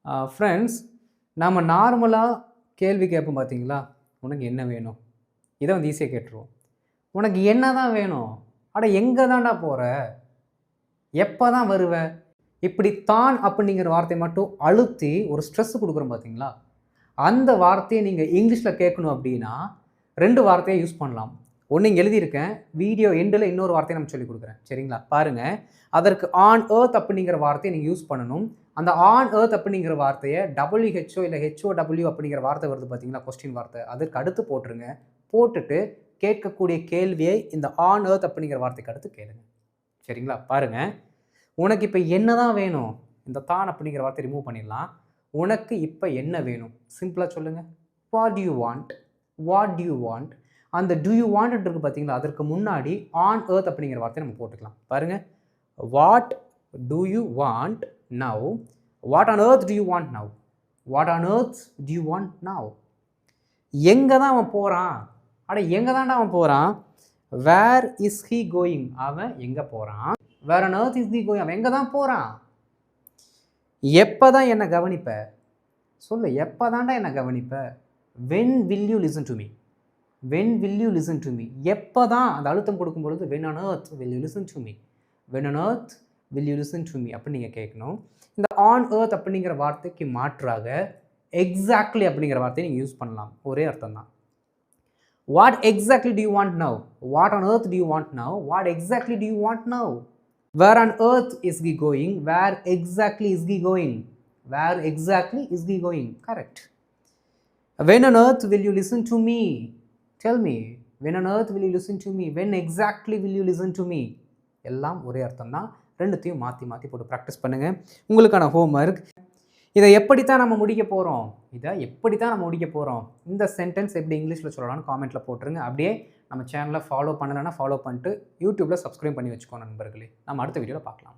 Friends, நம்ம நார்மலாக கேள்வி கேட்போம் பார்த்தீங்களா? உனக்கு என்ன வேணும்? இதை வந்து ஈஸியாக கேட்டுருவோம். உனக்கு என்ன தான் வேணும்? அட எங்கே தான்டா போகிற? எப்போ தான் வருவ? இப்படி தான் அப்படிங்கிற வார்த்தையை மட்டும் அழுத்தி ஒரு ஸ்ட்ரெஸ் கொடுக்குறோம் பார்த்தீங்களா? அந்த வார்த்தையை நீங்கள் இங்கிலீஷில் கேட்கணும் அப்படின்னா 2 வார்த்தையை யூஸ் பண்ணலாம். ஒன்று இங்கே எழுதியிருக்கேன். வீடியோ எண்டில் இன்னொரு வார்த்தையை நம்ம சொல்லிக் கொடுக்குறேன். சரிங்களா? பாருங்கள். அதற்கு ஆன் எர்த் அப்படிங்கிற வார்த்தையை நீங்கள் யூஸ் பண்ணணும். அந்த ஆன் எர்த் அப்படிங்கிற வார்த்தையை WHO இல்லை HOW அப்படிங்கிற வார்த்தை வருது பார்த்தீங்களா? கொஸ்டின் வார்த்தை. அதற்கு அடுத்து போட்டுருங்க. போட்டுட்டு கேட்கக்கூடிய கேள்வியை இந்த ஆன் எர்த் அப்படிங்கிற வார்த்தைக்கு அடுத்து கேளுங்க. சரிங்களா? பாருங்கள். உனக்கு இப்போ என்ன தான் வேணும்? இந்த தான் அப்படிங்கிற வார்த்தையை ரிமூவ் பண்ணிடலாம். உனக்கு இப்போ என்ன வேணும்? சிம்பிளாக சொல்லுங்கள். What do you want? What do you want? அந்த டு யூ வாண்ட் இருக்குது பார்த்தீங்களா? அதற்கு முன்னாடி ஆன் எர்த் அப்படிங்கிற வார்த்தையை நம்ம போட்டுக்கலாம். பாருங்கள். What do you want now? What on earth do you want now? What on earth do you want now? எங்கே தான் அவன் போகிறான்? அட எங்கே தான்டா அவன் போகிறான்? Where is he going? அவன் எங்கே போகிறான்? Where on earth is he going? அவன் எங்கே தான் போகிறான்? எப்போ தான் என்னை கவனிப்ப? சொல்லு, எப்போ தான்டா என்னை கவனிப்ப? When will you listen to me? When will you listen to me? எப்போ தான் அந்த அழுத்தம் கொடுக்கும் பொழுது when on earth will you listen to me? When on earth will you listen to me அப்படின்னு நீங்கள் கேட்கணும். இந்த ஆன் எர்த் அப்படிங்கிற வார்த்தைக்கு மாற்றாக எக்ஸாக்ட்லி அப்படிங்கிற வார்த்தையை நீங்கள் யூஸ் பண்ணலாம். ஒரே அர்த்தம் தான். What exactly to you want now? What on earth do you want now? What exactly to you want now? Where on earth is he going? Where exactly is he going? Where exactly is he going? Correct. When on earth will you listen to me? Tell me. When on earth will you listen to me? When exactly will you listen to me? எல்லாம் ஒரே அர்த்தம் தான். ரெண்டுத்தையும் மாற்றி மாற்றி போட்டு practice பண்ணுங்கள். உங்களுக்கான ஹோம்ஒர்க். இதை எப்படித்தான் நம்ம முடிக்க போகிறோம்? இந்த சென்டென்ஸ் எப்படி இங்கிலீஷில் சொல்லலாம்னு காமெண்ட்டில் போட்டுருங்க. அப்படியே நம்ம சேனலை ஃபாலோ பண்ணலைன்னா ஃபாலோ பண்ணிட்டு யூடியூப்பில் சப்ஸ்கிரைப் பண்ணி வச்சுக்கோங்க நண்பர்களே. நம்ம அடுத்த வீடியோவில் பார்க்கலாம்.